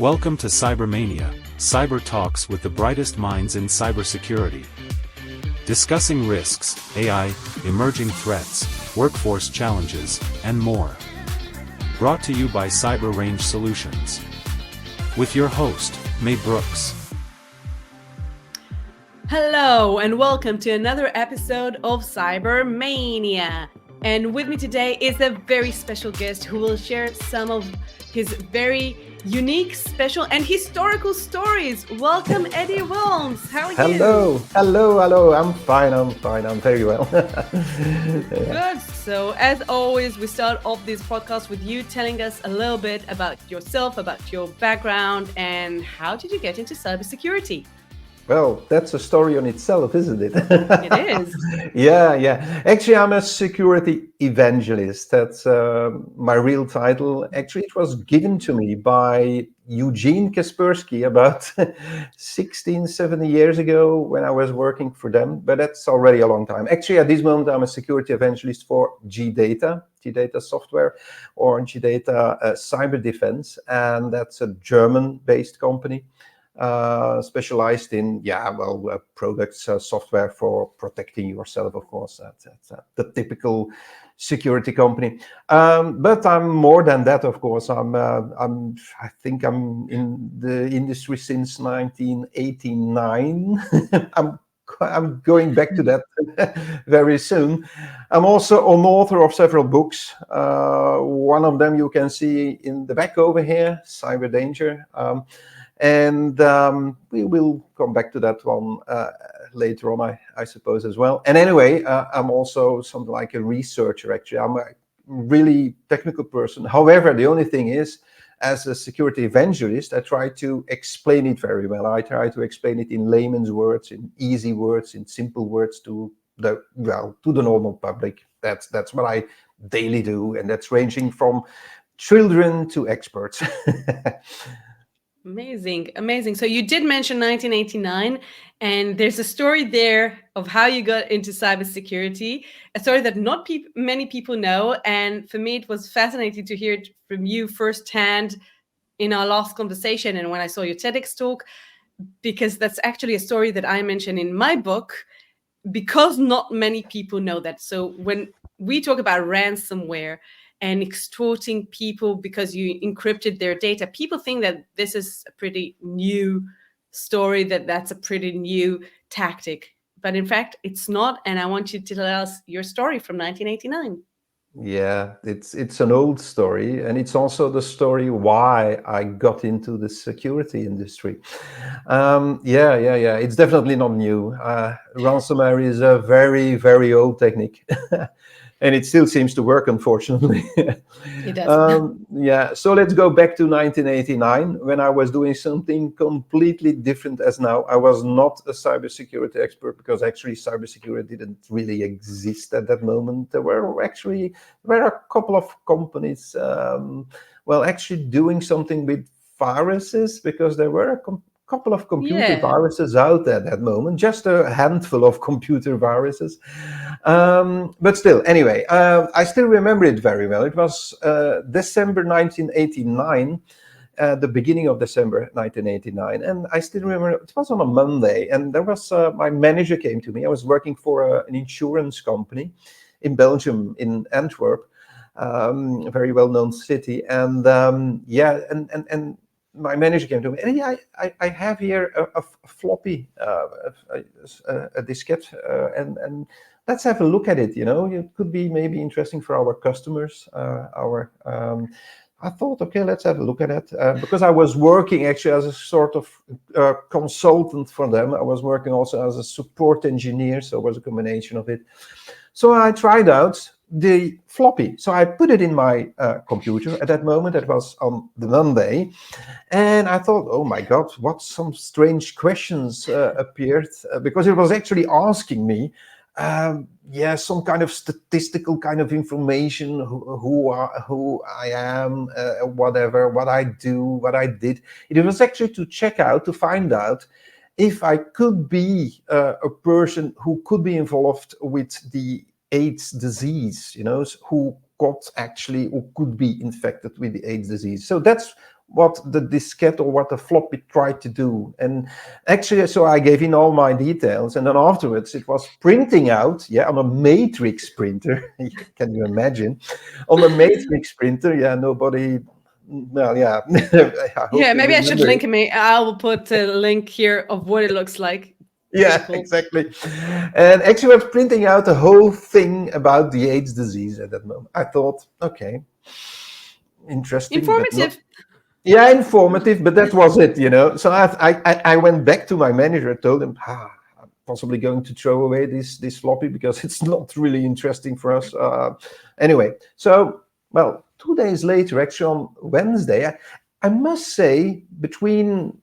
Welcome to CyberMAYnia, cyber talks with the brightest minds in cybersecurity. Discussing risks, AI, emerging threats, workforce challenges, and more. Brought to you by Cyber Range Solutions. With your host, May Brooks. Hello and welcome to another episode of CyberMAYnia. And with me today is a very special guest who will share some of his very unique, special and historical stories. Welcome, Eddy Willems. How are you? Hello. I'm fine. I'm very well. Good. So as always, we start off this podcast with you telling us a little bit about yourself, about your background, and how did you get into cybersecurity? Well, that's a story on itself, isn't it? It is. Yeah. Actually, I'm a security evangelist. That's my real title. Actually, it was given to me by Eugene Kaspersky about 16, 17 years ago when I was working for them. But that's already a long time. Actually, at this moment, I'm a security evangelist for G-Data Software, or G-Data Cyber Defense. And that's a German-based company. Specialized in products, software for protecting yourself. Of course, that's the typical security company. But I'm more than that. Of course, I think I'm in the industry since 1989. I'm going back to that very soon. I'm also an author of several books. One of them you can see in the back over here, Cyber Danger. And we will come back to that one later on, I suppose, as well. And anyway, I'm also something like a researcher, actually. I'm a really technical person. However, the only thing is, as a security evangelist, I try to explain it very well. I try to explain it in layman's words, in easy words, in simple words to the normal public. That's what I daily do, and that's ranging from children to experts. Amazing. So you did mention 1989, and there's a story there of how you got into cybersecurity, a story that not many people know. And for me, it was fascinating to hear it from you firsthand in our last conversation and when I saw your TEDx talk, because that's actually a story that I mentioned in my book, because not many people know that. So when we talk about ransomware and extorting people because you encrypted their data, people think that this is a pretty new story, that's a pretty new tactic. But in fact, it's not. And I want you to tell us your story from 1989. Yeah, it's an old story, and it's also the story why I got into the security industry. Yeah. It's definitely not new. Ransomware is a very, very old technique. And it still seems to work, unfortunately. It does. So let's go back to 1989, when I was doing something completely different as now. I was not a cybersecurity expert, because actually cybersecurity didn't really exist at that moment. There were a couple of companies, actually doing something with viruses, because there were a couple of computer viruses out at that moment, just a handful of computer viruses. But still, anyway, I still remember it very well. It was December 1989, the beginning of December 1989. And I still remember it was on a Monday, and there was my manager came to me. I was working for an insurance company in Belgium, in Antwerp, a very well-known city. And and my manager came to me, and I have here a floppy, a diskette, and let's have a look at it. It could be maybe interesting for our customers. I thought, okay, let's have a look at it, because I was working actually as a sort of consultant for them. I was working also as a support engineer, so it was a combination of it. So I tried out the floppy. So I put it in my computer at that moment. It was on the Monday. And I thought, oh my God, what some strange questions appeared, because it was actually asking me, some kind of statistical kind of information, who I am, whatever, what I do, what I did. It was actually to find out if I could be a person who could be involved with the AIDS disease, who got actually or could be infected with the AIDS disease. So that's what the diskette or what the floppy tried to do. And actually, so I gave in all my details, and then afterwards it was printing out, on a matrix printer. Can you imagine? On a matrix printer, nobody. Well, yeah. I hope you Maybe I should remember link it. it. I will put a link here of what it looks like. Yeah, Cool. exactly. And actually, I was printing out the whole thing about the AIDS disease at that moment. I thought, okay, interesting, but not. Informative. Yeah, informative, but that was it, So I went back to my manager, told him, I'm possibly going to throw away this floppy because it's not really interesting for us. Anyway, so, well, 2 days later, actually on Wednesday, I must say, between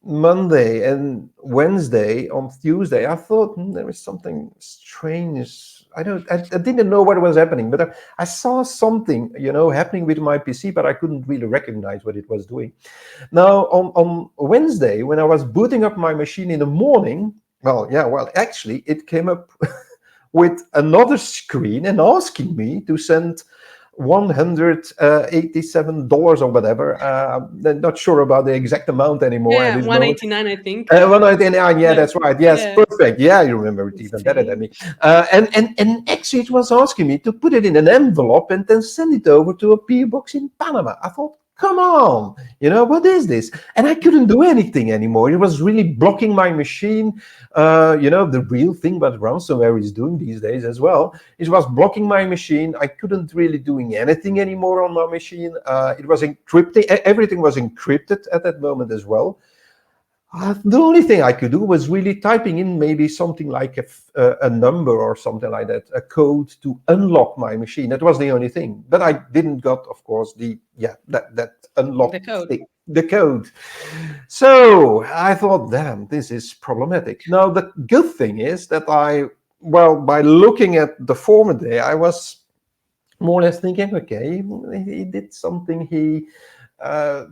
Monday and Wednesday, on Tuesday, I thought there is something strange. I didn't know what was happening, but I saw something, happening with my PC, but I couldn't really recognize what it was doing. Now, on Wednesday, when I was booting up my machine in the morning, actually, it came up with another screen and asking me to send $187 or whatever. I'm not sure about the exact amount anymore at this moment. 189, I think. 189, that's right. Yes, Yeah. perfect. Yeah, you remember it even better than me. And actually, it was asking me to put it in an envelope and then send it over to a PO box in Panama. I thought, come on, what is this? And I couldn't do anything anymore. It was really blocking my machine. The real thing what ransomware is doing these days as well, it was blocking my machine. I couldn't really doing anything anymore on my machine. It was encrypting. Everything was encrypted at that moment as well. The only thing I could do was really typing in maybe something like a number or something like that, a code to unlock my machine. That was the only thing. But I didn't got, of course, that unlock The code. the code. So I thought, damn, this is problematic. Now, the good thing is that by looking at the format there, I was more or less thinking, okay, he did something. He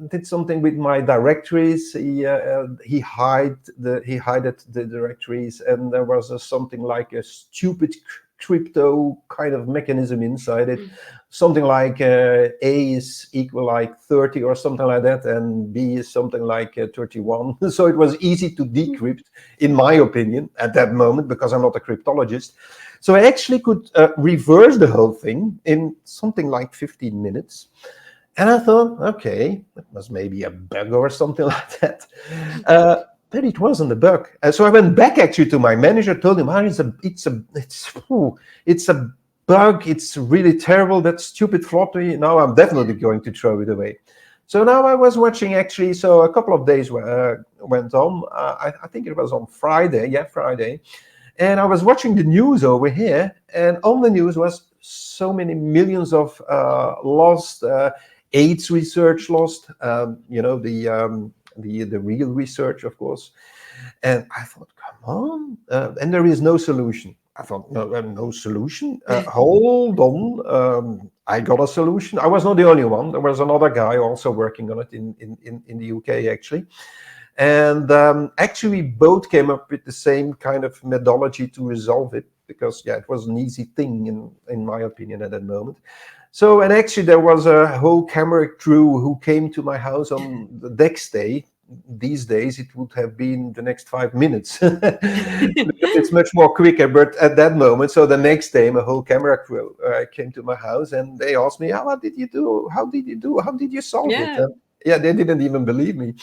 did something with my directories. He hid the directories, and there was something like a stupid crypto kind of mechanism inside it. Something like A is equal like 30 or something like that, and B is something like 31. So it was easy to decrypt, in my opinion, at that moment, because I'm not a cryptologist. So I actually could reverse the whole thing in something like 15 minutes. And I thought, okay, that was maybe a bug or something like that. But it wasn't a bug. So I went back actually to my manager, told him, it's a bug. It's really terrible. That stupid floppy. Now I'm definitely going to throw it away. So now I was watching actually. So a couple of days went on. I think it was on Friday. Yeah, Friday. And I was watching the news over here, and on the news was so many millions of lost. AIDS research lost, the real research, of course. And I thought, come on, and there is no solution. I thought, no solution. Hold on, I got a solution. I was not the only one. There was another guy also working on it in the UK actually. And actually, we both came up with the same kind of methodology to resolve it, because it was an easy thing in my opinion at that moment. So, and actually there was a whole camera crew who came to my house on the next day. These days it would have been the next 5 minutes. It's much more quicker, but at that moment, so the next day, a whole camera crew came to my house, and they asked me, what did you do? How did you do? How did you solve it? They didn't even believe me.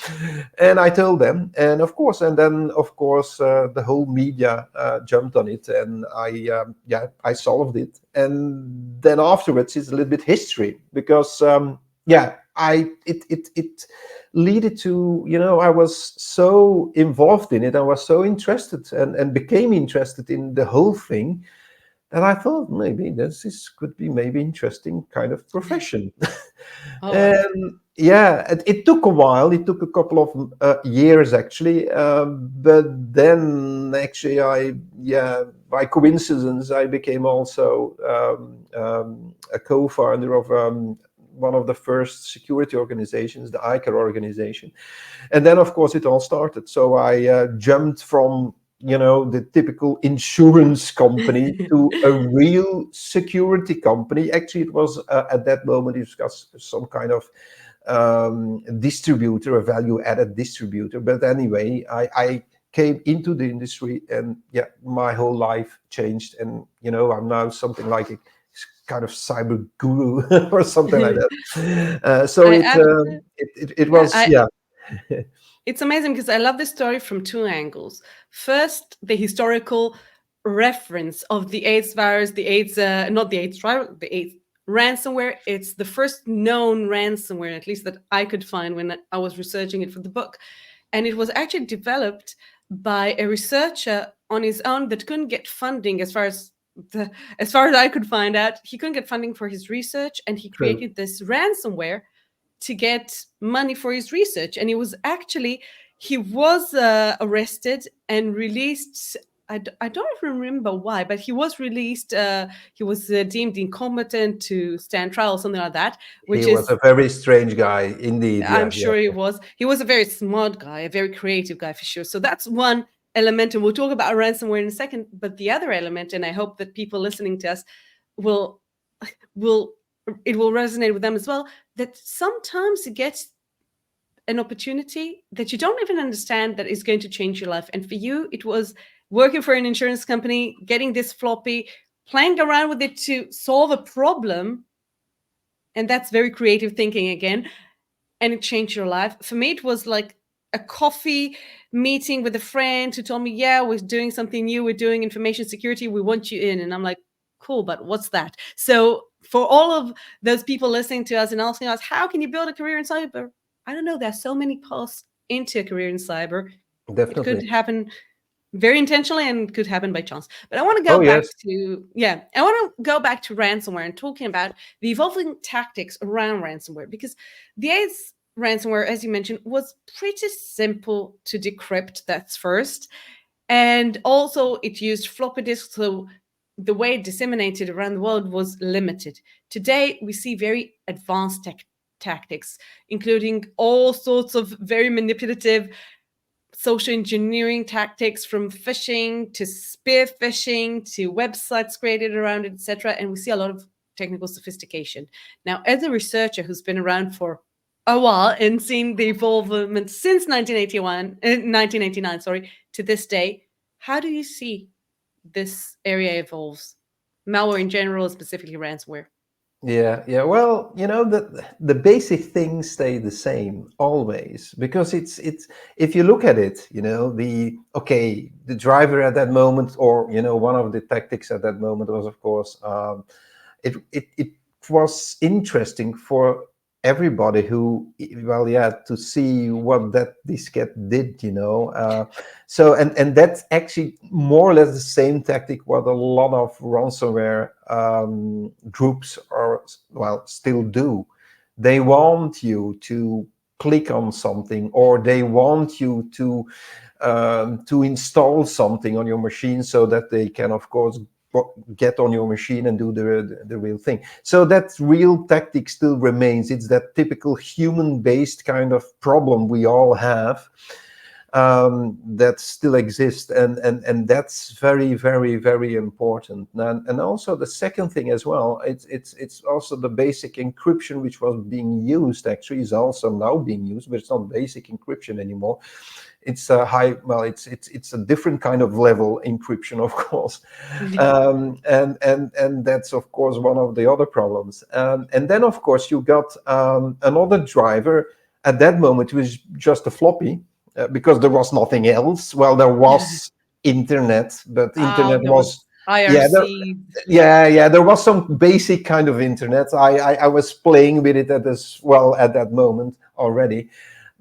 And I told them, and then of course, the whole media jumped on it, and I solved it. And then afterwards, it's a little bit history, because it led to, I was so involved in it, I was so interested and became interested in the whole thing, that I thought maybe this could be maybe interesting kind of profession. And it took a while. It took a couple of years actually, but then actually by coincidence I became also a co-founder of one of the first security organizations, the ICAR organization. And then of course it all started. So I jumped from the typical insurance company to a real security company. Actually, it was at that moment it was some kind of distributor, a value-added distributor. But anyway, I came into the industry, and my whole life changed, and I'm now something like a kind of cyber guru or something like that. So it was It's amazing because I love this story from two angles. First, the historical reference of the AIDS virus, not the AIDS virus, the AIDS ransomware. It's the first known ransomware, at least that I could find when I was researching it for the book. And it was actually developed by a researcher on his own that couldn't get funding as far as I could find out. He couldn't get funding for his research, and he created this ransomware to get money for his research. And he was arrested and released. I don't even remember why, but he was released. He was deemed incompetent to stand trial, something like that. He was a very strange guy indeed. I'm sure he was. He was a very smart guy, a very creative guy for sure. So that's one element, and we'll talk about ransomware in a second. But the other element, and I hope that people listening to us will resonate with them as well, that sometimes you get an opportunity that you don't even understand that is going to change your life. And for you, it was working for an insurance company, getting this floppy, playing around with it to solve a problem. And that's very creative thinking again. And it changed your life. For me, it was like a coffee meeting with a friend who told me, we're doing something new. We're doing information security. We want you in. And I'm like, cool, but what's that? So for all of those people listening to us and asking us, how can you build a career in cyber? I don't know. There's so many paths into a career in cyber. Definitely. It could happen very intentionally and could happen by chance. But I want to go back to ransomware and talking about the evolving tactics around ransomware, because the AIDS ransomware, as you mentioned, was pretty simple to decrypt. That's first. And also it used floppy disks, so the way it disseminated around the world was limited. Today, we see very advanced tactics, including all sorts of very manipulative social engineering tactics, from phishing to spear phishing to websites created around it, etc. And we see a lot of technical sophistication. Now, as a researcher who's been around for a while and seen the evolvement since 1989, to this day, how do you see this area evolves? Malware in general, specifically ransomware. Yeah. Well, the basic things stay the same always, because it's if you look at it, the driver at that moment, or one of the tactics at that moment was, of course, it was interesting for everybody to see what that diskette did, so and that's actually more or less the same tactic what a lot of ransomware groups still do. They want you to click on something, or they want you to install something on your machine so that they can, of course, get on your machine and do the real thing. So that real tactic still remains. It's that typical human-based kind of problem we all have that still exists, and that's very, very, very important. And also the second thing as well, it's also the basic encryption which was being used, actually is also now being used, but it's not basic encryption anymore. It's a it's a different kind of level encryption, of course. And that's, of course, one of the other problems. And then, of course, you got another driver. At that moment, it was just a floppy, because there was nothing else. Well, there was internet, but internet was IRC. There was some basic kind of internet. I was playing with it at that moment already.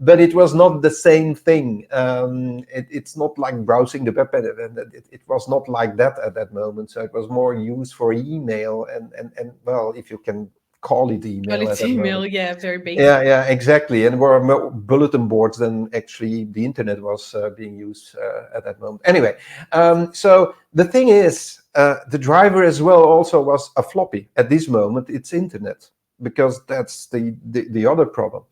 But it was not the same thing. It's not like browsing the web, and it was not like that at that moment. So it was more used for email, and if you can call it email. Very basic. Yeah, exactly. And were more bulletin boards than actually the internet was being used at that moment. Anyway, so the thing is, the driver as well also was a floppy. At this moment, it's internet, because that's the other problem.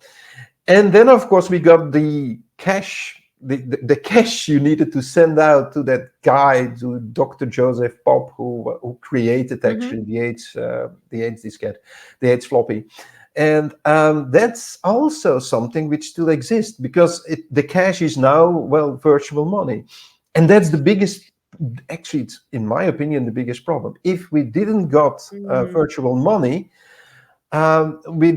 And then, of course, we got the cache the cache you needed to send out to that guy, to Dr. Joseph Pop, who created actually the H diskette, the H floppy. And that's also something which still exists, because the cache is now, well, virtual money. And that's the biggest, actually, it's, in my opinion, the biggest problem. If we didn't got virtual money, we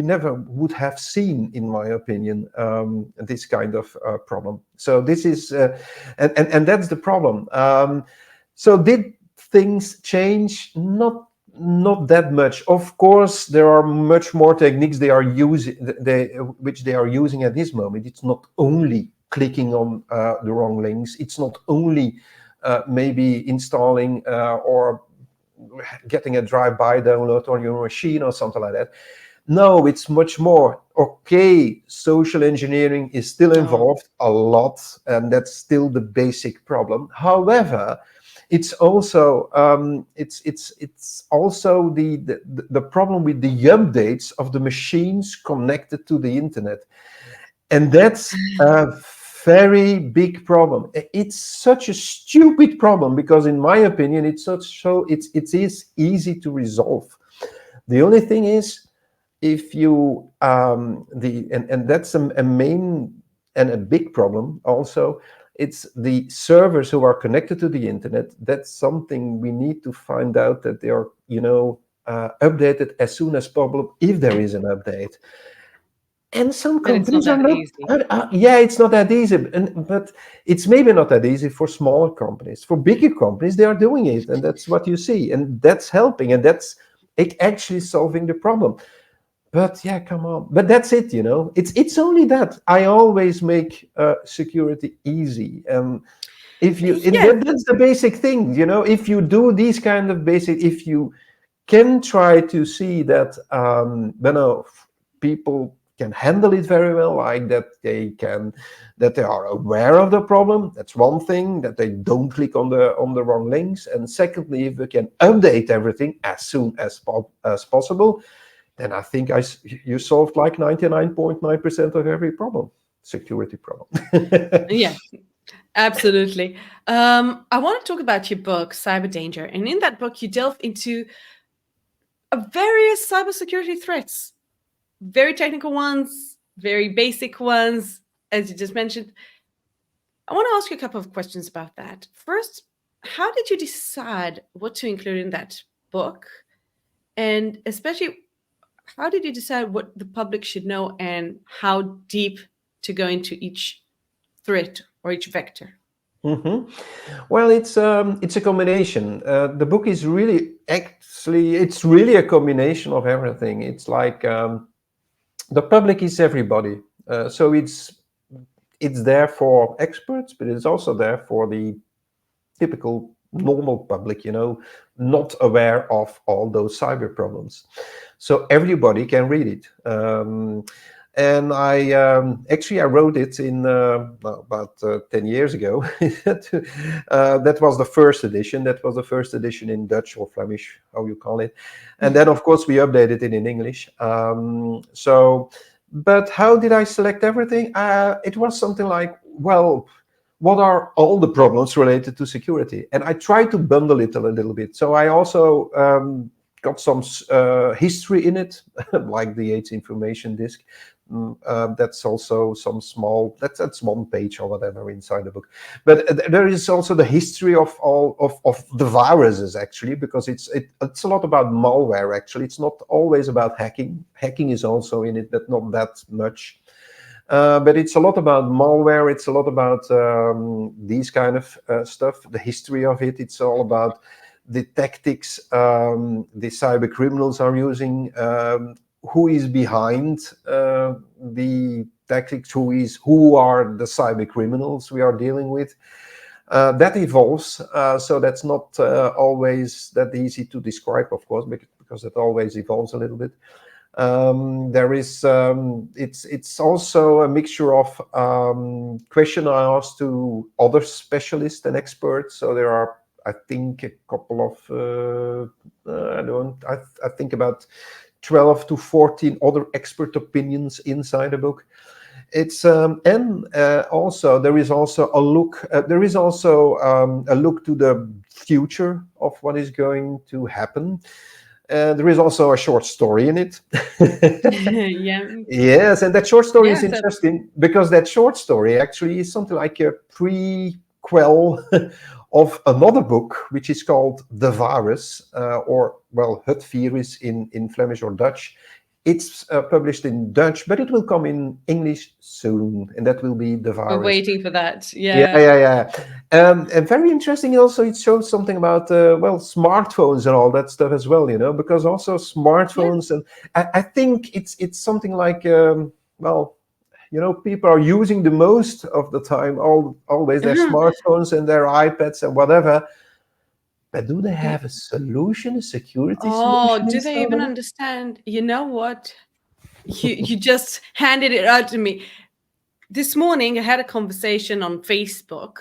never would have seen, in my opinion, this kind of problem. So this is, and that's the problem. So did things change? Not that much. Of course, there are much more techniques they are using, which they are using at this moment. It's not only clicking on the wrong links. It's not only maybe installing or getting a drive-by download on your machine or something like that. No, it's much more. Okay, social engineering is still involved a lot, and that's still the basic problem. However, it's also it's also the problem with the updates of the machines connected to the internet, and that's a very big problem. It's such a stupid problem, because in my opinion it is easy to resolve. The only thing is, if you and that's a main and a big problem also, it's the servers who are connected to the internet. That's something we need to find out, that they are updated as soon as possible, if there is an update. And some companies are not. Yeah, it's not that easy, but it's maybe not that easy for smaller companies. For bigger companies, they are doing it, and that's what you see, and that's helping, and that's actually solving the problem. But yeah, come on. But that's it, It's only that. I always make security easy. If you, that's the basic thing, If you do these kind of basic, if you can try to see that, people can handle it very well, like that they are aware of the problem. That's one thing, that they don't click on the wrong links. And secondly, if we can update everything as soon as possible, then I think you solved like 99.9% of every problem, security problem. Yeah, absolutely. I want to talk about your book, Cyber Danger. And in that book, you delve into various cybersecurity threats, very technical ones, very basic ones, as you just mentioned. I want to ask you a couple of questions about that. First, how did you decide what to include in that book? And especially, how did you decide what the public should know and how deep to go into each threat or each vector? Well, it's a combination. The book is really it's really a combination of everything. It's like the public is everybody, so it's there for experts, but it's also there for the typical normal public, not aware of all those cyber problems. So everybody can read it. And I wrote it in about 10 years ago. That was the first edition. That was the first edition in Dutch or Flemish, how you call it. And then, of course, we updated it in English. But how did I select everything? It was something like, well, what are all the problems related to security? And I tried to bundle it a little bit. So I also got some history in it, like the AIDS information disk. That's also some small, that's one page or whatever inside the book. But there is also the history of all of the viruses, actually, because it's a lot about malware, actually. It's not always about hacking. Hacking is also in it, but not that much. But it's a lot about malware. It's a lot about these kind of stuff, the history of it. It's all about the tactics the cyber criminals are using, who is behind the tactics, who are the cyber criminals we are dealing with. That evolves, so that's not always that easy to describe, of course, because it always evolves a little bit. There is it's also a mixture of question I asked to other specialists and experts. So there are, I think, a couple of I think about 12 to 14 other expert opinions inside the book. It's and also there is also a look. There is also a look to the future of what is going to happen. There is also a short story in it. Yeah. Yes, and that short story is Yeah. So, interesting because that short story actually is something like a prequel of another book, which is called The Virus, or, well, Het Virus in Flemish or Dutch. It's published in Dutch, but it will come in English soon, and that will be The we're Virus. waiting for that. Yeah, Yeah. yeah, yeah. And very interesting also, it shows something about, well, smartphones and all that stuff as well, because also Yeah. smartphones, and I think it's something like, well, people are using the most of the time, always their smartphones and their iPads and whatever. But do they have a solution, a security Oh, solution do they inside even of it? understand? You know what? You just handed it out to me. This morning, I had a conversation on Facebook.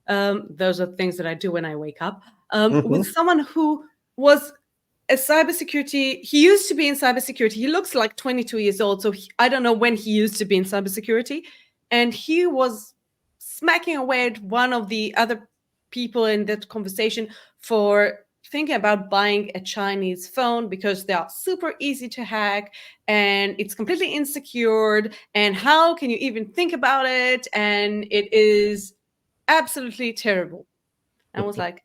Those are things that I do when I wake up. With Hmm. someone who was a cybersecurity. He used to be in cybersecurity. He looks like 22 years old. So I don't know when he used to be in cybersecurity. And he was smacking away at one of the other people in that conversation for thinking about buying a Chinese phone because they are super easy to hack and it's completely insecure. And how can you even think about it? And it is absolutely terrible. I was like,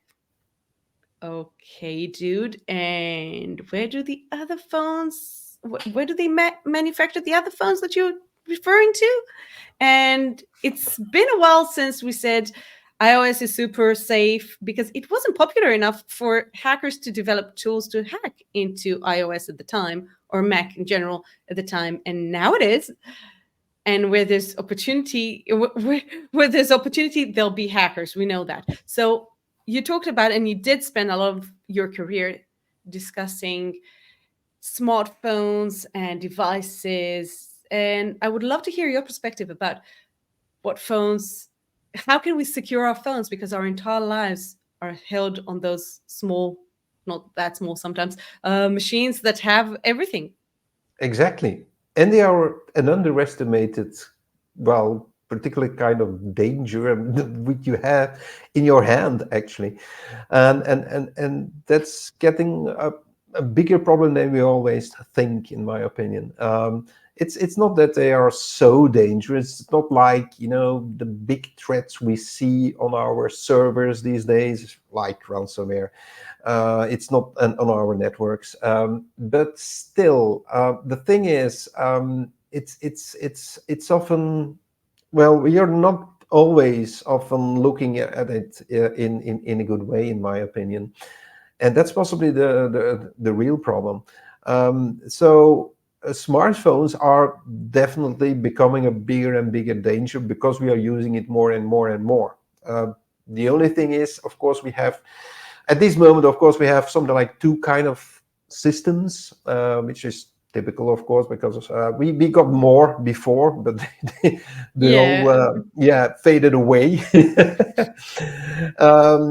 okay, dude. And where do the other phones? Where do they manufacture the other phones that you're referring to? And it's been a while since we said iOS is super safe because it wasn't popular enough for hackers to develop tools to hack into iOS at the time or Mac in general at the time. And now it is. And where there's opportunity, where there's opportunity, there'll be hackers. We know that. So you talked about, and you did spend a lot of your career discussing smartphones and devices. And I would love to hear your perspective about what phones, how can we secure our phones? Because our entire lives are held on those small, not that small sometimes, machines that have everything. Exactly. And they are an underestimated, well, particular kind of danger which you have in your hand, actually. And that's getting a bigger problem than we always think, in my opinion. It's not that they are so dangerous. It's not like, the big threats we see on our servers these days, like ransomware. It's not on our networks, but still, the thing is, it's often, well, we are not always often looking at it in a good way, in my opinion, and that's possibly the real problem. So smartphones are definitely becoming a bigger and bigger danger because we are using it more and more and more. The only thing is, of course, we have at this moment, of course, we have something like two kind of systems, which is typical, of course, because we got more before, but they all Yeah. faded away.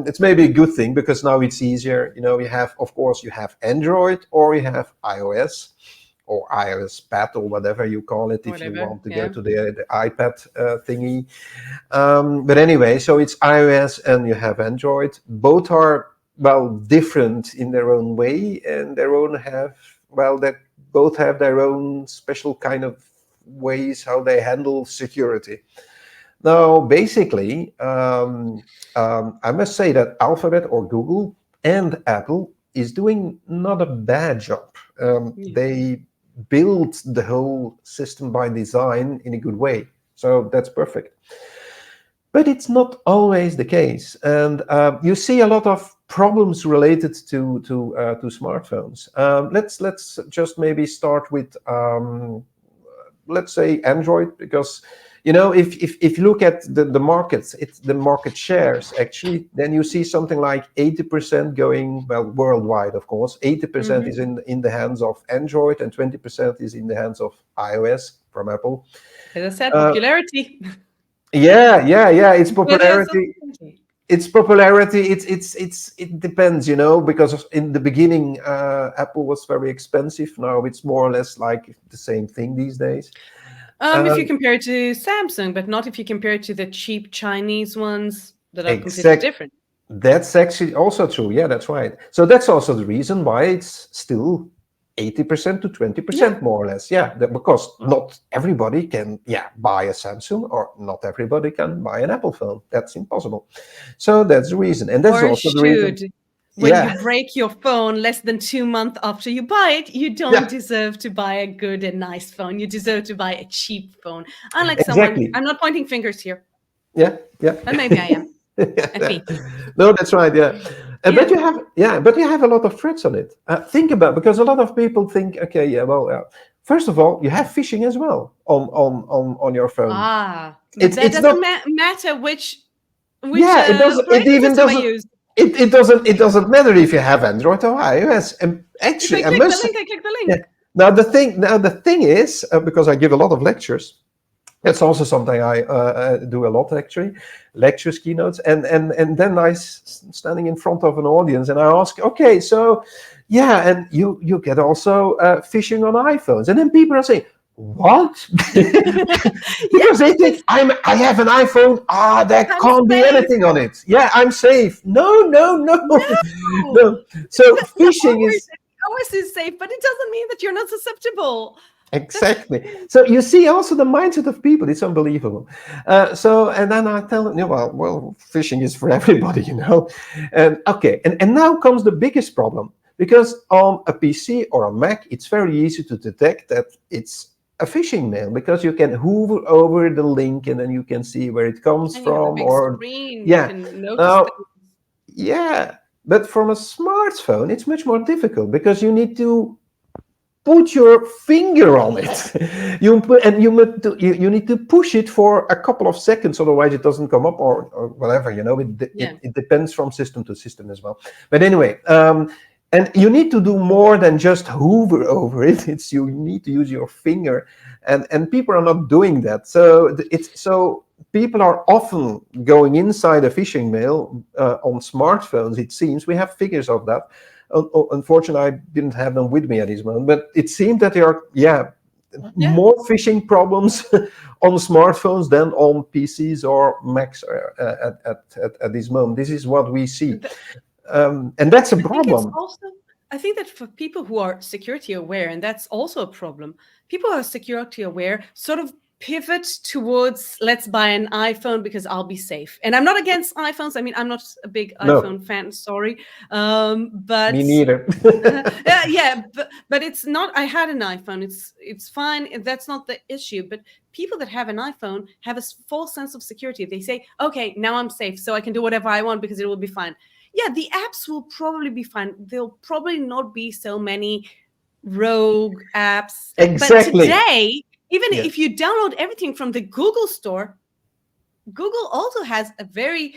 It's maybe a good thing because now it's easier. You have, of course, you have Android or you have iOS or iOS Pad or whatever you call it if you Whatever. want to go Yeah. to the iPad thingy. But anyway, so it's iOS and you have Android. Both are, well, different in their own way, and their own have, well, that both have their own special kind of ways how they handle security. Now, basically, I must say that Alphabet or Google and Apple is doing not a bad job. Yeah. They build the whole system by design in a good way, so that's perfect. But it's not always the case, and you see a lot of problems related to smartphones. Let's just maybe start with, let's say, Android, because if you look at the markets, it's the market shares actually, then you see something like 80% going, well, worldwide, of course. 80% is Hmm. in the hands of Android, and 20% is in the hands of iOS from Apple. As I said, Uh, popularity. yeah. It's But there's popularity. opportunity. It's popularity. It depends, because in the beginning, Apple was very expensive. Now it's more or less like the same thing these days. If you compare it to Samsung, but not if you compare it to the cheap Chinese ones that are completely Exact- different. That's actually also true. Yeah, that's right. So that's also the reason why it's still 80% to 20% more or less. Yeah, because not everybody can buy a Samsung, or not everybody can buy an Apple phone. That's impossible. So that's the reason. And that's Or also the reason. when you break your phone less than 2 months after you buy it, you don't deserve to buy a good and nice phone. You deserve to buy a cheap phone. Unlike someone, I'm not pointing fingers here. Yeah. But maybe I am. At me. No, that's right. Yeah. But you have a lot of threats on it. Think about, because a lot of people think, okay, first of all, you have phishing as well on your phone. But that doesn't matter which it doesn't. It even doesn't. use. It doesn't. It doesn't matter if you have Android or iOS. And actually, I click the link. Yeah. Now the thing is, because I give a lot of lectures. That's also something I do a lot, actually, lectures, keynotes, and then standing in front of an audience, and I ask, okay, so and you get also phishing on iPhones, and then people are saying, what? Because they think I have an iPhone. There can't be anything on it. Yeah, I'm safe. No. So phishing is. OS is safe, but it doesn't mean that you're not susceptible. Exactly. So you see also the mindset of people. It's unbelievable. And then I tell them, well, phishing is for everybody, And okay, and now comes the biggest problem, because on a PC or a Mac, it's very easy to detect that it's a phishing mail, because you can hover over the link and then you can see where it comes from. Screen. You can notice but from a smartphone, it's much more difficult, because you need to put your finger on it. You need to push it for a couple of seconds, otherwise it doesn't come up, or whatever. It depends from system to system as well. But anyway, and you need to do more than just hover over it. You need to use your finger, and people are not doing that. So people are often going inside a phishing mail on smartphones. It seems we have figures of that. Unfortunately, I didn't have them with me at this moment, but it seemed that there are more phishing problems on smartphones than on PCs or Macs at this moment. This is what we see, and that's a problem. I think that for people who are security aware, and that's also a problem, people who are security aware sort of pivot towards, let's buy an iPhone because I'll be safe. And I'm not against iPhones. I mean, I'm not a big iPhone fan, sorry. But me neither. but it's not, I had an iPhone. It's fine. That's not the issue. But people that have an iPhone have a false sense of security. They say, okay, now I'm safe, so I can do whatever I want because it will be fine. Yeah, the apps will probably be fine. There'll probably not be so many rogue apps. Exactly. But today, even if you download everything from the Google store, Google also has a very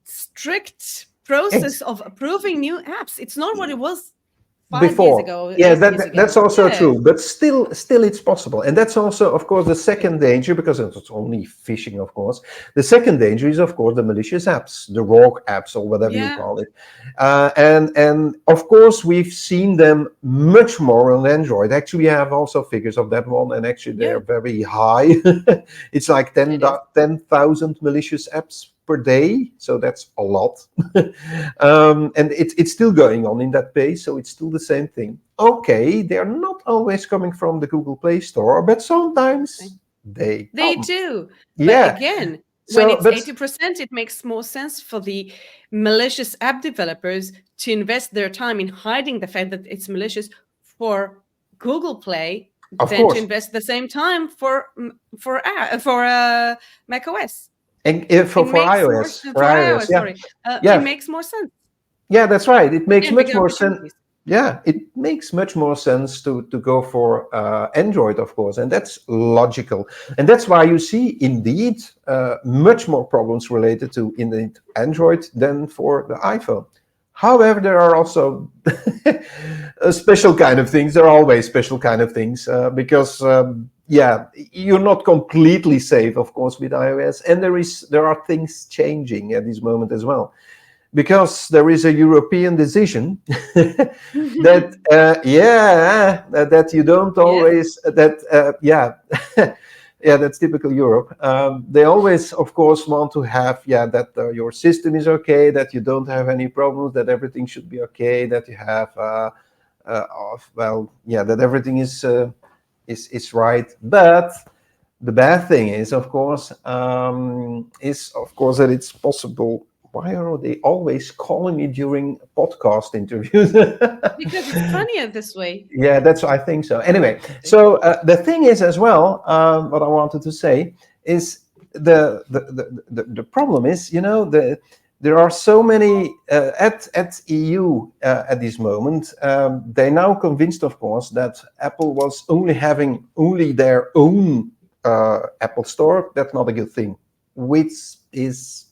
strict process of approving new apps. It's not what it was 5 years ago. Yeah, that's also true. But still it's possible. And that's also, of course, the second danger, because it's only phishing, of course. The second danger is, of course, the malicious apps, the rogue apps, or whatever you call it. And of course, we've seen them much more on Android. Actually, we have also figures of that one, and actually they're very high. It's like 10,000 malicious apps per day, so that's a lot. And it's still going on in that pace, so it's still the same thing. Okay, they're not always coming from the Google Play Store, but sometimes they do. But again, when it's 80%, it makes more sense for the malicious app developers to invest their time in hiding the fact that it's malicious for Google Play than to invest the same time for Mac OS. And for iOS, it makes more sense. Yeah, that's right. It makes much more sense. Yeah, it makes much more sense to go for Android, of course, and that's logical. And that's why you see, indeed, much more problems related to Android than for the iPhone. However, there are also special kind of things. There are always special kind of things because you're not completely safe, of course, with iOS, and there are things changing at this moment as well, because there is a European decision that you don't always Yeah, that's typical Europe. They always, of course, want to have, that your system is okay, that you don't have any problems, that everything should be okay, that you have, that everything is right. But the bad thing is, of course, that it's possible. Why are they always calling me during podcast interviews? Because it's funnier this way. Yeah, I think so. Anyway, so the thing is as well, what I wanted to say is the problem is, there are so many at EU at this moment. They're now convinced, of course, that Apple was having only their own Apple Store. That's not a good thing, which is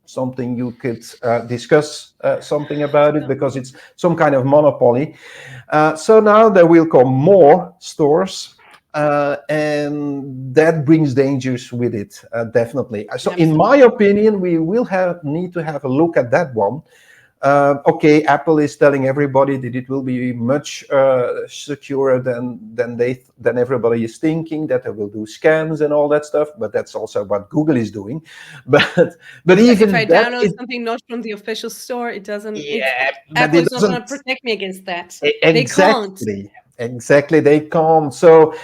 something you could discuss something about it, because it's some kind of monopoly. So now there will come more stores, and that brings dangers with it, definitely. So in my opinion, we will need to have a look at that one. Okay, Apple is telling everybody that it will be much securer than everybody is thinking, that they will do scans and all that stuff. But that's also what Google is doing. But even if I download something not from the official store, it doesn't. Apple is not going to protect me against that. Exactly. Exactly, they can't. So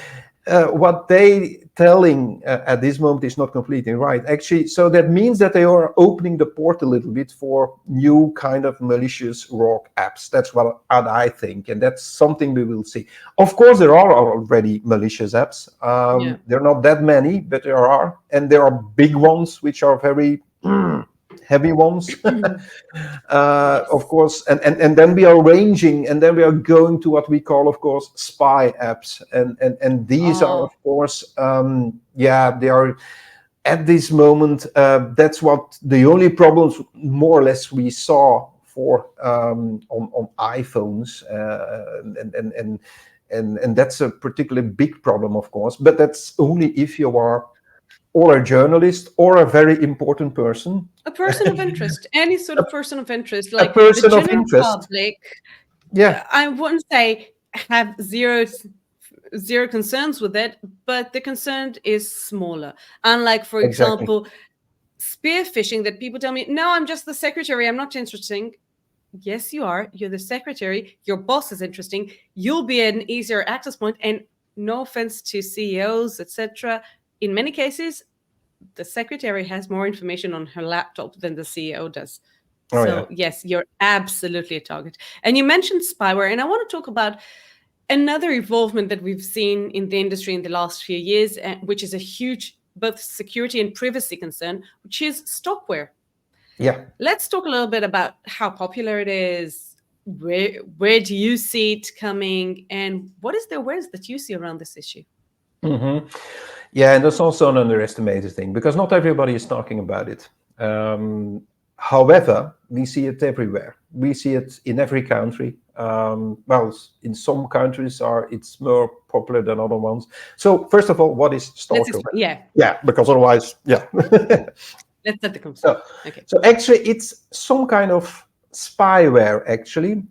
what they telling at this moment is not completely right, actually. So that means that they are opening the port a little bit for new kind of malicious rogue apps. That's what I think, and that's something we will see. Of course, there are already malicious apps. There are not that many, but there are, and there are big ones which are very heavy ones. Of course, and then we are ranging, and then we are going to what we call, of course, spy apps, and these are, of course, they are at this moment. That's what the only problems, more or less, we saw for on iPhones, and that's a particularly big problem, of course. But that's only if you are or a journalist or a very important person. A person of interest, any sort of person of interest, like a person the of general interest. public. Yeah, I wouldn't say have zero concerns with it, but the concern is smaller. Unlike, for example, spear phishing, that people tell me, no, I'm just the secretary, I'm not interesting. Yes, you are. You're the secretary. Your boss is interesting. You'll be an easier access point. And no offense to CEOs, etc., in many cases, the secretary has more information on her laptop than the CEO does. Yes, you're absolutely a target. And you mentioned spyware, and I want to talk about another evolvement that we've seen in the industry in the last few years, which is a huge both security and privacy concern, which is stalkerware. Yeah. Let's talk a little bit about how popular it is. Where do you see it coming, and what is the awareness that you see around this issue? Mm-hmm. Yeah, and that's also an underestimated thing, because not everybody is talking about it. However, we see it everywhere. We see it in every country. In some countries it's more popular than other ones. So first of all, what is stalkerware? Because otherwise, Let's set the concept. So actually, it's some kind of spyware, actually,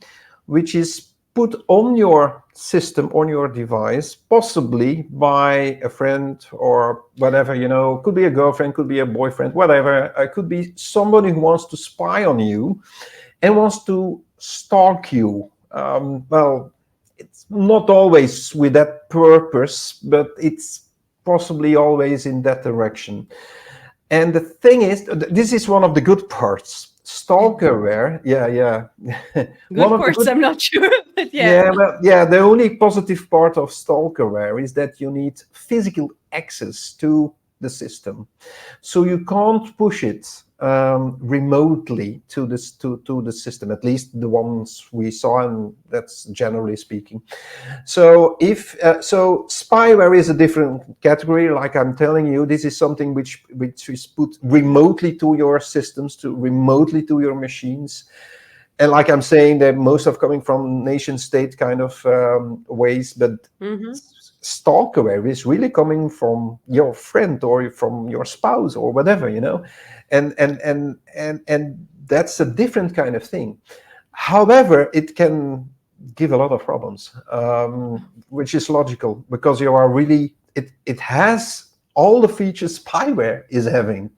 which is put on your system, on your device, possibly by a friend or whatever, could be a girlfriend, could be a boyfriend, whatever. It could be somebody who wants to spy on you and wants to stalk you. It's not always with that purpose, but it's possibly always in that direction. And the thing is, this is one of the good parts. Stalkerware, Good parts, I'm not sure, but the only positive part of stalkerware is that you need physical access to the system, so you can't push it remotely to the system. At least the ones we saw, and that's generally speaking. So spyware is a different category. Like I'm telling you, this is something which is put remotely to your systems, remotely to your machines. And like I'm saying, that most of coming from nation state kind of ways, but stalkerware is really coming from your friend or from your spouse or whatever, and that's a different kind of thing. However, it can give a lot of problems, which is logical, because you are really, it has all the features spyware is having.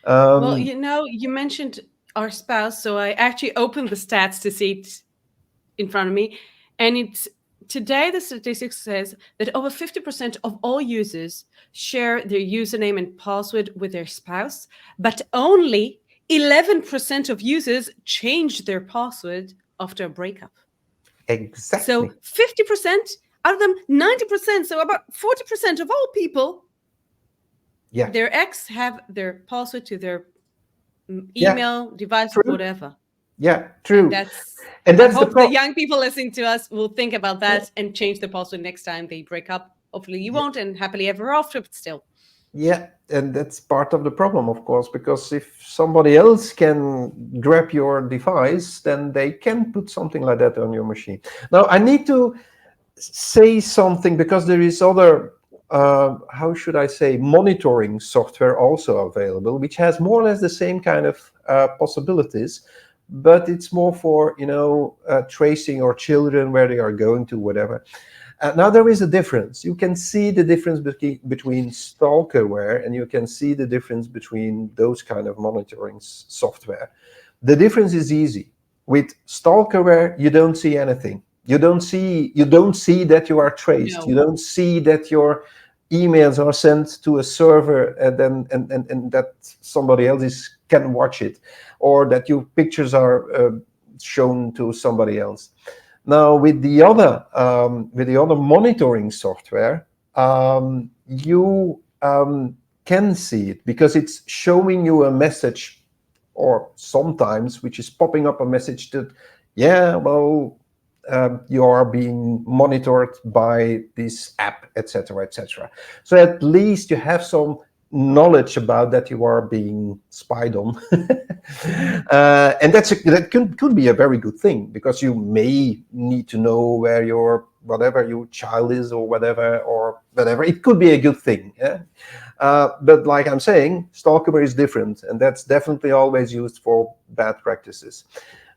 Well, you mentioned our spouse, so I actually opened the stats to see it in front of me, and it's today the statistics says that over 50% of all users share their username and password with their spouse, but only 11% of users change their password after a breakup. Exactly. So 50% out of them, 90%, so about 40% of all people, their ex have their password to their email, device, whatever. Yeah, true. And I hope the young people listening to us will think about that and change the password next time they break up. Hopefully you won't, and happily ever after, but still. Yeah, and that's part of the problem, of course, because if somebody else can grab your device, then they can put something like that on your machine. Now, I need to say something, because there is other, how should I say, monitoring software also available, which has more or less the same kind of possibilities, but it's more for, tracing our children, where they are going to, whatever. Now there is a difference. You can see the difference between stalkerware, and you can see the difference between those kind of monitoring software. The difference is easy. With stalkerware, you don't see anything. You don't see that you are traced. No. You don't see that your emails are sent to a server and that somebody else can watch it, or that your pictures are shown to somebody else. Now, with the other monitoring software, you can see it, because it's showing you a message, or sometimes which is popping up a message that, you are being monitored by this app, etc., etc. So at least you have some knowledge about that you are being spied on. And that could be a very good thing, because you may need to know where your child is, or whatever. It could be a good thing. Yeah? But like I'm saying, stalkerware is different, and that's definitely always used for bad practices.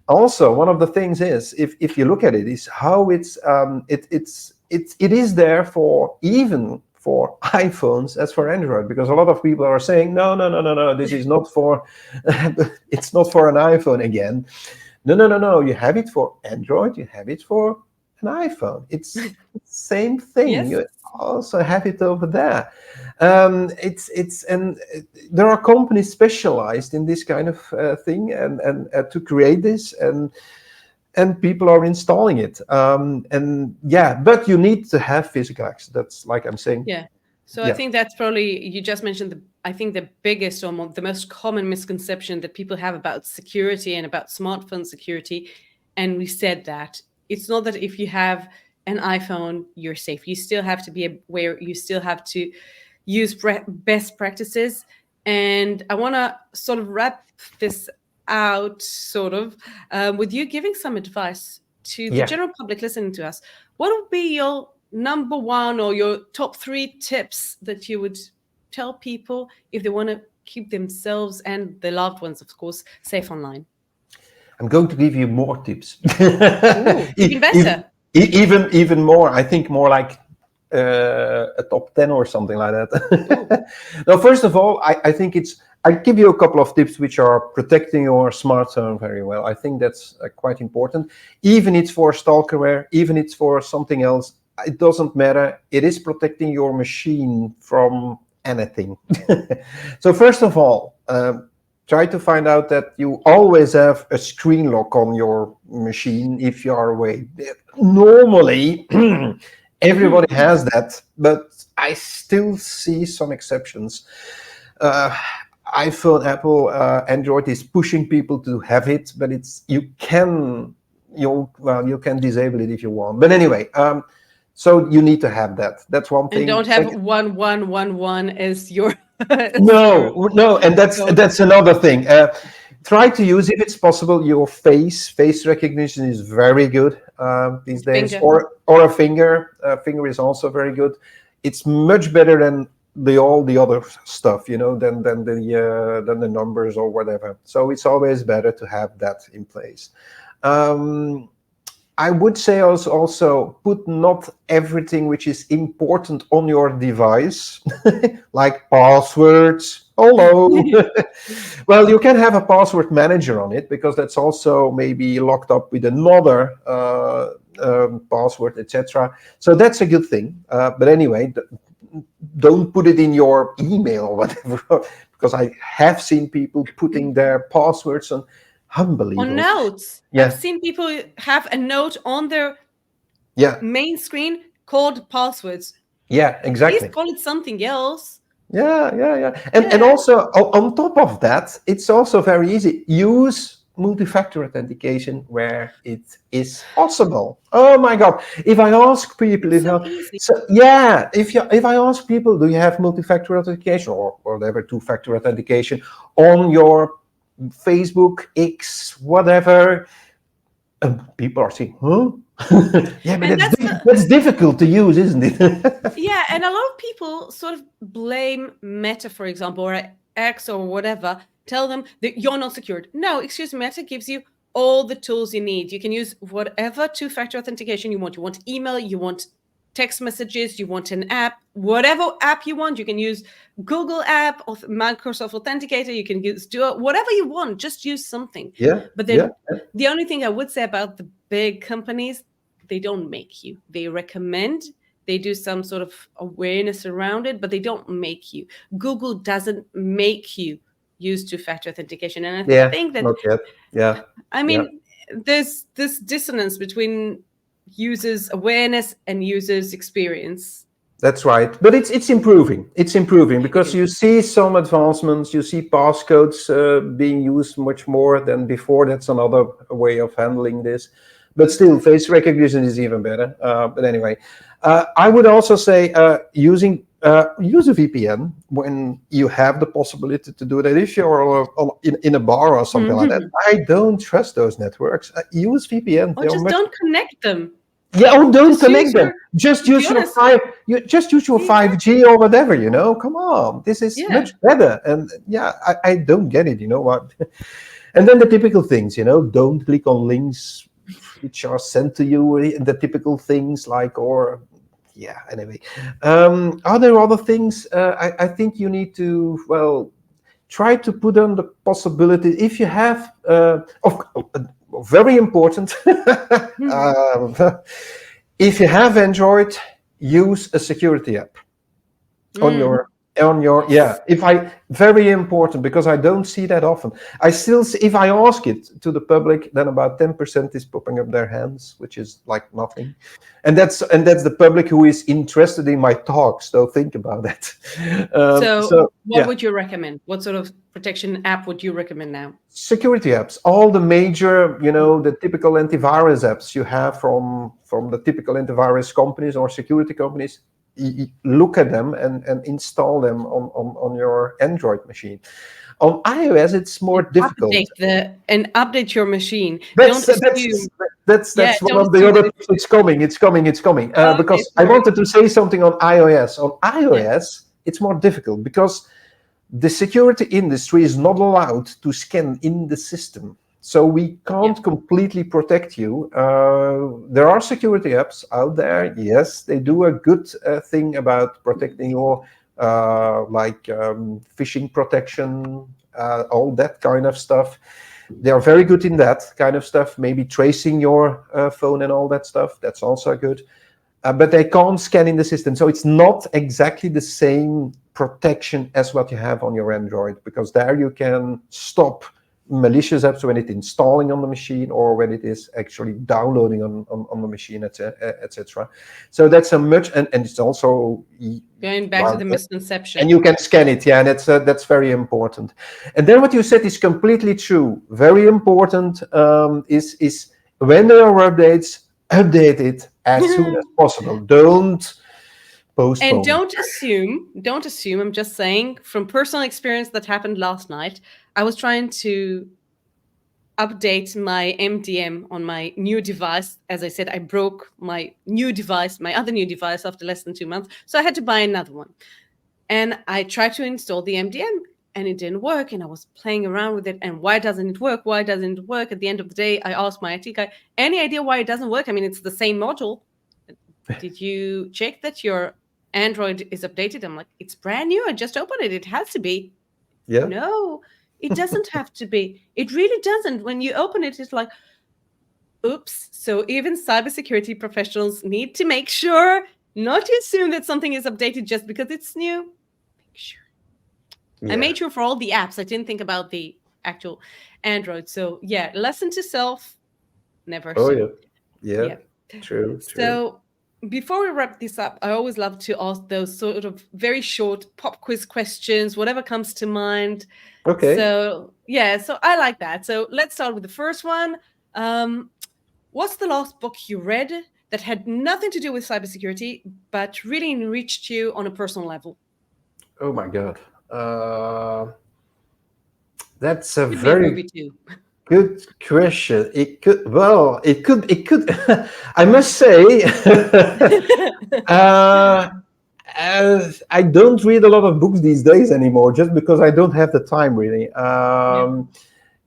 Also, one of the things is, if you look at it, is how it is there for even for iPhones as for Android, because a lot of people are saying, no, this is not for, it's not for an iPhone again. No, you have it for Android, you have it for an iPhone. It's the same thing. Yes. You also have it over there. And there are companies specialized in this kind of thing, and to create this, and people are installing it. But you need to have physical access. That's like I'm saying. Yeah. So I think that's probably, you just mentioned the biggest, or the most common misconception that people have about security and about smartphone security. And we said that it's not that if you have an iPhone, you're safe. You still have to be aware. You still have to use best practices. And I want to sort of wrap this out with you giving some advice to the general public listening to us. What would be your number one or your top 3 tips that you would tell people if they want to keep themselves and their loved ones, of course, safe online? I'm going to give you more tips. Ooh, even better. Even more. I think more like a top 10 or something like that. Now, first of all, I think I'll give you a couple of tips which are protecting your smartphone very well. I think that's quite important. Even it's for stalkerware, even it's for something else, it doesn't matter. It is protecting your machine from anything. So first of all, try to find out that you always have a screen lock on your machine if you are away. Normally, everybody has that, but I still see some exceptions. iPhone, Apple, Android is pushing people to have it, but you can disable it if you want. But anyway, so you need to have that. That's one thing. And don't have 1111 as your no, and that's another thing. Try to use, if it's possible, your face recognition is very good these days, or a finger. Finger is also very good. It's much better than all the other stuff, than the numbers or whatever. So it's always better to have that in place. I would say also put not everything which is important on your device, like passwords. Hello. Well, you can have a password manager on it because that's also maybe locked up with another password, etc. So that's a good thing. But anyway, don't put it in your email or whatever, because I have seen people putting their passwords on. Unbelievable. On notes. Yeah. I've seen people have a note on their Yeah. main screen called passwords. Yeah, exactly. Please call it something else. Yeah. And also on top of that, it's also very easy. Use multi-factor authentication where it is possible. Oh my God! If I ask people, if I ask people, do you have multi-factor authentication or whatever, two-factor authentication on your Facebook, X, whatever? People are saying, huh? Yeah, but that's difficult to use, isn't it? Yeah, and a lot of people sort of blame Meta, for example, or X or whatever, tell them that you're not secured. No, excuse me, Meta gives you all the tools you need. You can use whatever two-factor authentication you want. You want email, you want text messages, you want an app, whatever app you want. You can use Google app or Microsoft Authenticator. You can use Duo, whatever you want, just use something. But then the only thing I would say about the big companies, they don't make you. They recommend, they do some sort of awareness around it, but they don't make you. Google doesn't make you use two-factor authentication. And I think that, not yet. Yeah. I mean, there's this dissonance between users' awareness and users' experience. That's right. But it's improving. It's improving because you see some advancements. You see passcodes being used much more than before. That's another way of handling this. But still, face recognition is even better. But anyway, I would also say use a VPN when you have the possibility to do that. If you're in a bar or something like that, I don't trust those networks. Use VPN. Or just don't connect them. Yeah, don't connect them. Just use your 5G or whatever. Come on, this is much better. And I don't get it. You know what? And then the typical things. Don't click on links which are sent to you. The typical things anyway. Are there other things? I think you need to try to put on the possibility if you have very important. If you have Android, use a security app on your very important, because I don't see that often. I still see, if I ask it to the public, then about 10% is popping up their hands, which is like nothing. And that's the public who is interested in my talks. So think about that. So what would you recommend? What sort of protection app would you recommend now? Security apps, all the major, the typical antivirus apps you have from the typical antivirus companies or security companies. Look at them and install them on your Android machine. On iOS, it's more difficult. Update your machine. That's one of the other. It's coming. Because I wanted to say something on iOS. On iOS, it's more difficult because the security industry is not allowed to scan in the system. So we can't completely protect you. There are security apps out there. Yes, they do a good thing about protecting your phishing protection, all that kind of stuff. They are very good in that kind of stuff. Maybe tracing your phone and all that stuff. That's also good. But they can't scan in the system. So it's not exactly the same protection as what you have on your Android, because there you can stop malicious apps when it's installing on the machine or when it is actually downloading on the machine, etc. So that's a much, and it's also going back to the misconception. And you can scan it, and that's very important. And then what you said is completely true. Very important is when there are updates, update it as soon as possible. Don't postpone. And don't assume, I'm just saying from personal experience that happened last night, I was trying to update my MDM on my new device. As I said, I broke my other new device after less than 2 months. So I had to buy another one. And I tried to install the MDM and it didn't work, and I was playing around with it, and why doesn't it work? Why doesn't it work? At the end of the day, I asked my IT guy, any idea why it doesn't work? I mean, it's the same module. Did you check that your Android is updated? I'm like, it's brand new. I just opened it. It has to be. Yeah. No, it doesn't have to be. It really doesn't. When you open it, it's like, oops. So even cybersecurity professionals need to make sure not to assume that something is updated just because it's new. Make sure. Yeah. I made sure for all the apps. I didn't think about the actual Android. So yeah, lesson to self, never assume. Yeah. True. So before we wrap this up, I always love to ask those sort of very short pop quiz questions, whatever comes to mind. Okay. So yeah, so I like that. So let's start with the first one. What's the last book you read that had nothing to do with cybersecurity, but really enriched you on a personal level? Oh my God. That's a Could be a very movie too. good question. It could. I must say, I don't read a lot of books these days anymore, just because I don't have the time really.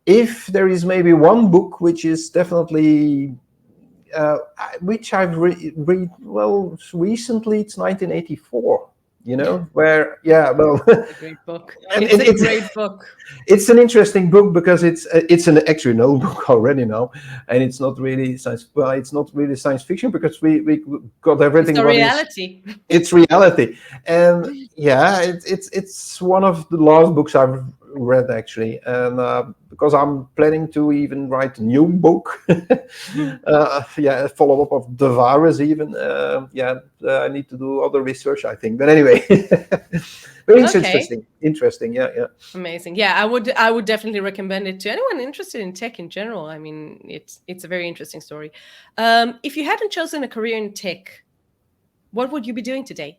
If there is maybe one book which is definitely, which I've read well recently, it's 1984. You know, where well, it's a great book. It's a great book. It's an interesting book because it's an actually an old book already now, and it's not really science. Well, it's not really science fiction because we got everything. It's reality. It's reality, and yeah, it's one of the last books I've read actually, and because I'm planning to even write a new book, a follow up of the virus even. I need to do other research, I think, but anyway. Very interesting. Yeah. Amazing. Yeah, I would definitely recommend it to anyone interested in tech in general. I mean, it's a very interesting story. If you hadn't chosen a career in tech, what would you be doing today?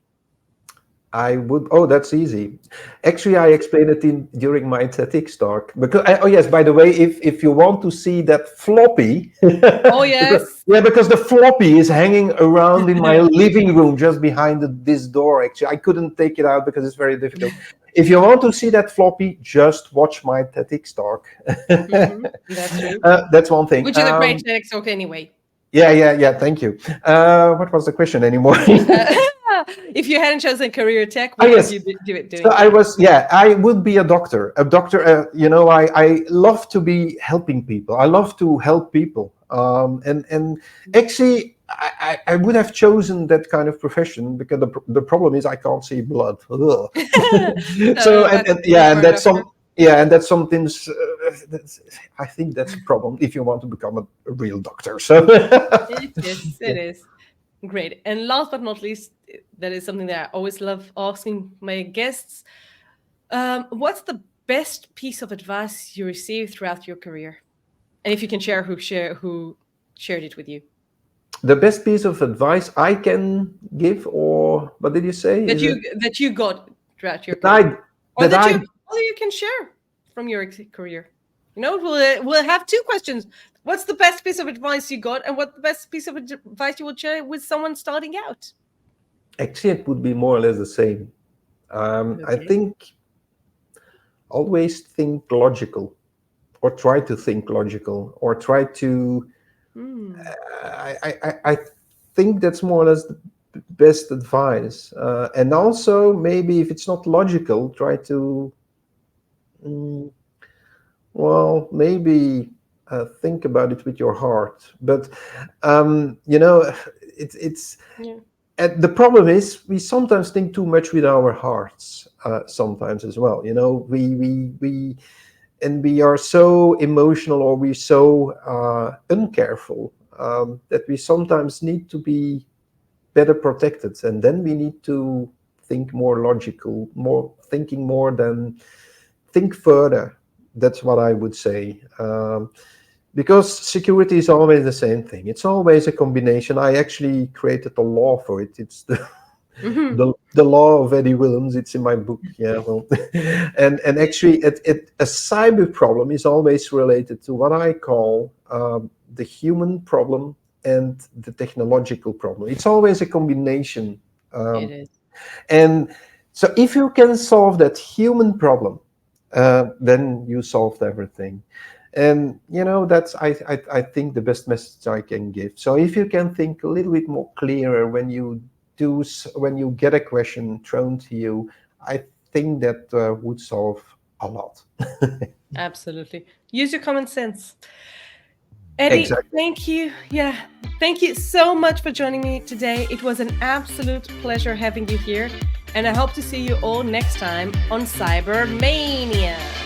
I would. Oh, that's easy. Actually, I explained it during my TEDx talk. Because yes, by the way, if you want to see that floppy, oh yes, because the floppy is hanging around in my living room just behind this door. Actually, I couldn't take it out because it's very difficult. If you want to see that floppy, just watch my TEDx talk. That's true. That's one thing. Which is a great TEDx talk anyway. Yeah. Thank you. What was the question anymore? If you hadn't chosen career tech, what would you do it doing? So I would be a doctor. I love to be helping people. I love to help people. And actually, I would have chosen that kind of profession because the problem is I can't see blood. And that's something. I think that's a problem if you want to become a real doctor. So it is. Great. And last but not least, that is something that I always love asking my guests. What's the best piece of advice you received throughout your career? And if you can share who shared it with you. The best piece of advice I can give, or what did you say? That you got throughout your career. You can share from your career. You know, we'll have two questions. What's the best piece of advice you got, and what's the best piece of advice you would share with someone starting out? Actually, it would be more or less the same. I think always think logical, or try to think logical, or try to. I think that's more or less the best advice. And also, maybe if it's not logical, try to. Maybe think about it with your heart. But it's. Yeah. And the problem is we sometimes think too much with our hearts. Sometimes as well, we are so emotional, or we're so uncareful that we sometimes need to be better protected, and then we need to think more logical, thinking more than think further. That's what I would say. Because security is always the same thing. It's always a combination. I actually created a law for it. It's the law of Eddy Willems. It's in my book. Yeah, well, and actually, a cyber problem is always related to what I call the human problem and the technological problem. It's always a combination. It is. And so, if you can solve that human problem, then you solved everything. And that's I think the best message I can give. So if you can think a little bit more clearer when you get a question thrown to you, I think that would solve a lot. Absolutely. Use your common sense. Eddy, Exactly. thank you. Yeah, thank you so much for joining me today. It was an absolute pleasure having you here, and I hope to see you all next time on CyberMAYnia.